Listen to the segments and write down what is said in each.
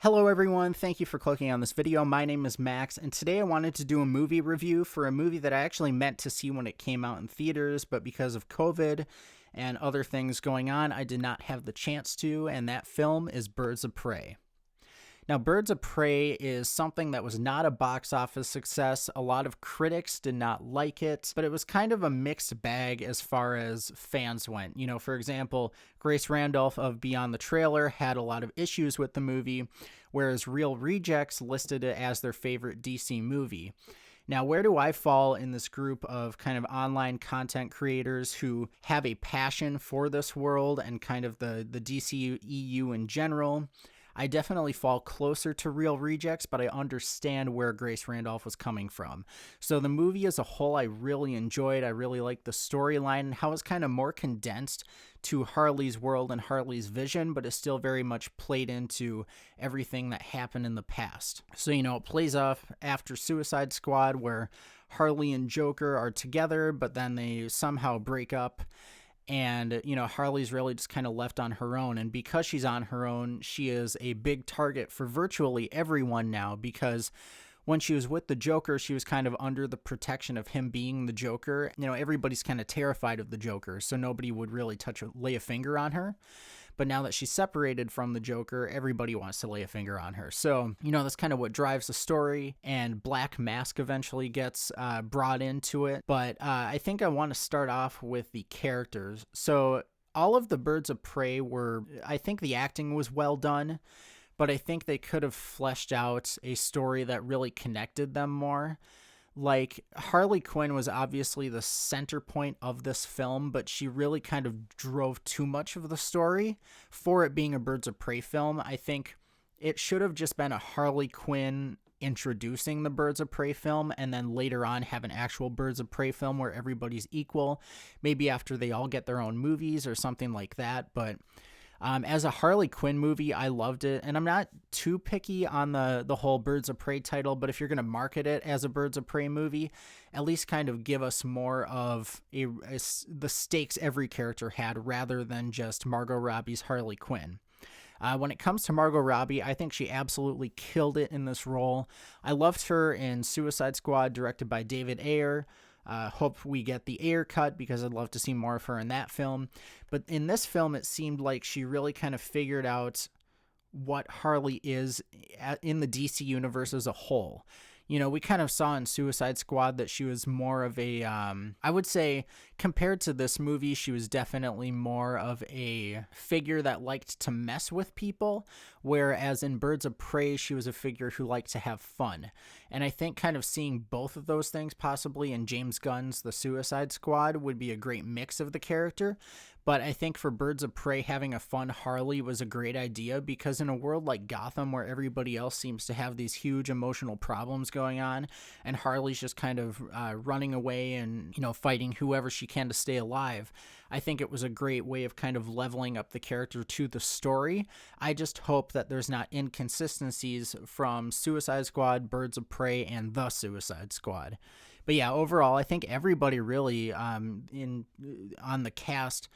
Hello everyone, thank you for clicking on this video. My name is Max, and today I wanted to do a movie review for a movie that I actually meant to see when it came out in theaters, but because of COVID and other things going on, I did not have the chance to, and that film is Birds of Prey. Now, Birds of Prey is something that was not a box office success. A lot of critics did not like it, but it was kind of a mixed bag as far as fans went. You know, for example, Grace Randolph of Beyond the Trailer had a lot of issues with the movie, whereas Real Rejects listed it as their favorite DC movie. Now, where do I fall in this group of kind of online content creators who have a passion for this world and kind of the DCEU in general? I definitely fall closer to Real Rejects, but I understand where Grace Randolph was coming from. So the movie as a whole, I really enjoyed. I really liked the storyline and how it's kind of more condensed to Harley's world and Harley's vision, but it still very much played into everything that happened in the past. So, you know, it plays off after Suicide Squad, where Harley and Joker are together, but then they somehow break up. And, you know, Harley's really just kind of left on her own. And because she's on her own, she is a big target for virtually everyone now, because when she was with the Joker, she was kind of under the protection of him being the Joker. You know, everybody's kind of terrified of the Joker, so nobody would really lay a finger on her. But now that she's separated from the Joker, everybody wants to lay a finger on her. So, you know, that's kind of what drives the story, and Black Mask eventually gets brought into it. But I think I want to start off with the characters. So all of the Birds of Prey I think the acting was well done, but I think they could have fleshed out a story that really connected them more. Like, Harley Quinn was obviously the center point of this film, but she really kind of drove too much of the story for it being a Birds of Prey film. I think it should have just been a Harley Quinn introducing the Birds of Prey film, and then later on have an actual Birds of Prey film where everybody's equal, maybe after they all get their own movies or something like that. But as a Harley Quinn movie, I loved it, and I'm not too picky on the whole Birds of Prey title, but if you're going to market it as a Birds of Prey movie, at least kind of give us more of the stakes every character had, rather than just Margot Robbie's Harley Quinn. When it comes to Margot Robbie, I think she absolutely killed it in this role. I loved her in Suicide Squad, directed by David Ayer. Hope we get the Ayer cut, because I'd love to see more of her in that film. But in this film, it seemed like she really kind of figured out what Harley is in the DC universe as a whole. You know, we kind of saw in Suicide Squad that she was more of a, I would say, compared to this movie, she was definitely more of a figure that liked to mess with people, whereas in Birds of Prey, she was a figure who liked to have fun. And I think kind of seeing both of those things possibly in James Gunn's The Suicide Squad would be a great mix of the character. But I think for Birds of Prey, having a fun Harley was a great idea, because in a world like Gotham, where everybody else seems to have these huge emotional problems going on, and Harley's just kind of running away and, you know, fighting whoever she can to stay alive, I think it was a great way of kind of leveling up the character to the story. I just hope that there's not inconsistencies from Suicide Squad, Birds of Prey, and The Suicide Squad. But yeah, overall, I think everybody really on the cast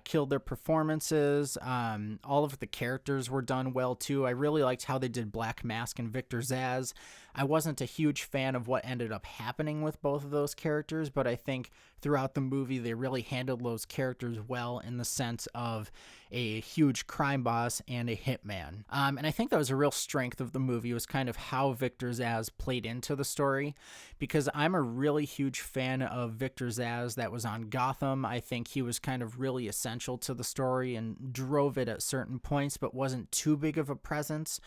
killed their performances. All of the characters were done well too. I really liked how they did Black Mask and Victor Zsasz. I wasn't a huge fan of what ended up happening with both of those characters, but I think throughout the movie they really handled those characters well, in the sense of a huge crime boss and a hitman. And I think that was a real strength of the movie, was kind of how Victor Zsasz played into the story, because I'm a really huge fan of Victor Zsasz that was on Gotham. I think he was kind of really essential to the story and drove it at certain points, but wasn't too big of a presence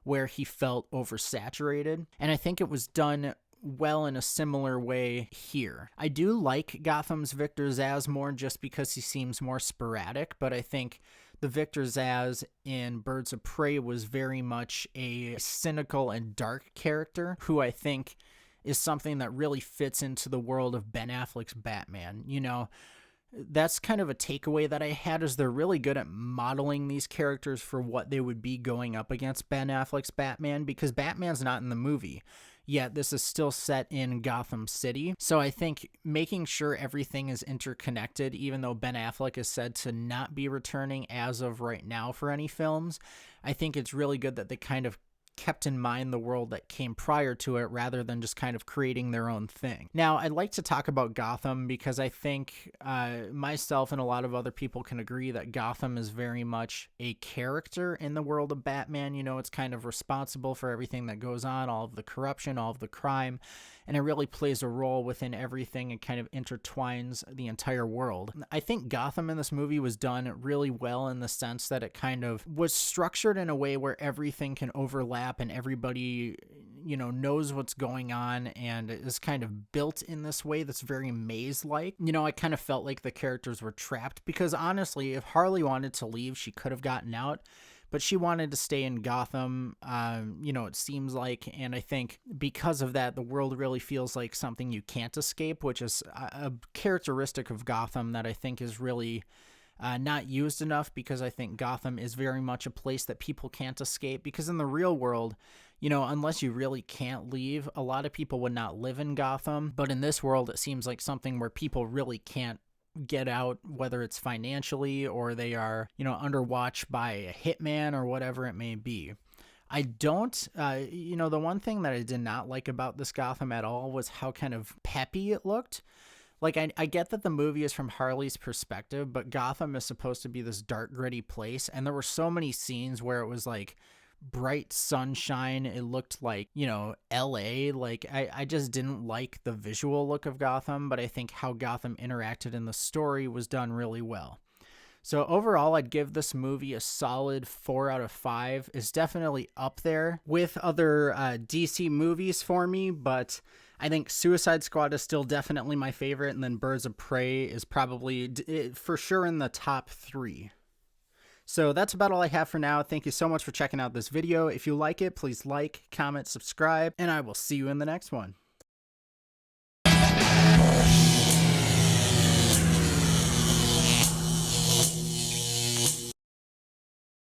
where he felt oversaturated. And I think it was done well in a similar way here. I do like Gotham's Victor Zsasz more, just because he seems more sporadic, but I think the Victor Zsasz in Birds of Prey was very much a cynical and dark character, who I think is something that really fits into the world of Ben Affleck's Batman. You know, that's kind of a takeaway that I had, is they're really good at modeling these characters for what they would be going up against Ben Affleck's Batman, because Batman's not in the movie. yet this is still set in Gotham City. So I think making sure everything is interconnected, even though Ben Affleck is said to not be returning as of right now for any films, I think it's really good that they kind of kept in mind the world that came prior to it rather than just kind of creating their own thing. Now, I'd like to talk about Gotham because I think myself and a lot of other people can agree that Gotham is very much a character in the world of Batman. You know, it's kind of responsible for everything that goes on, all of the corruption, all of the crime, and it really plays a role within everything and kind of intertwines the entire world. I think Gotham in this movie was done really well in the sense that it kind of was structured in a way where everything can overlap and everybody, you know, knows what's going on and is kind of built in this way that's very maze-like. You know, I kind of felt like the characters were trapped because honestly, if Harley wanted to leave, she could have gotten out. But she wanted to stay in Gotham, you know, it seems like, and I think because of that, the world really feels like something you can't escape, which is a characteristic of Gotham that I think is really not used enough, because I think Gotham is very much a place that people can't escape, because in the real world, you know, unless you really can't leave, a lot of people would not live in Gotham, but in this world, it seems like something where people really can't get out, whether it's financially or they are, you know, under watch by a hitman or whatever it may be. I don't, you know, the one thing that I did not like about this Gotham at all was how kind of peppy it looked. Like, I get that the movie is from Harley's perspective, but Gotham is supposed to be this dark, gritty place, and there were so many scenes where it was like bright sunshine. It looked like, you know, LA. Like, I just didn't like the visual look of Gotham, but I think how Gotham interacted in the story was done really well. So overall, I'd give this movie a solid 4 out of 5. It's definitely up there with other DC movies for me, but I think Suicide Squad is still definitely my favorite, and then Birds of Prey is probably for sure in the top 3. So that's about all I have for now. Thank you so much for checking out this video. If you like it, please like, comment, subscribe, and I will see you in the next one.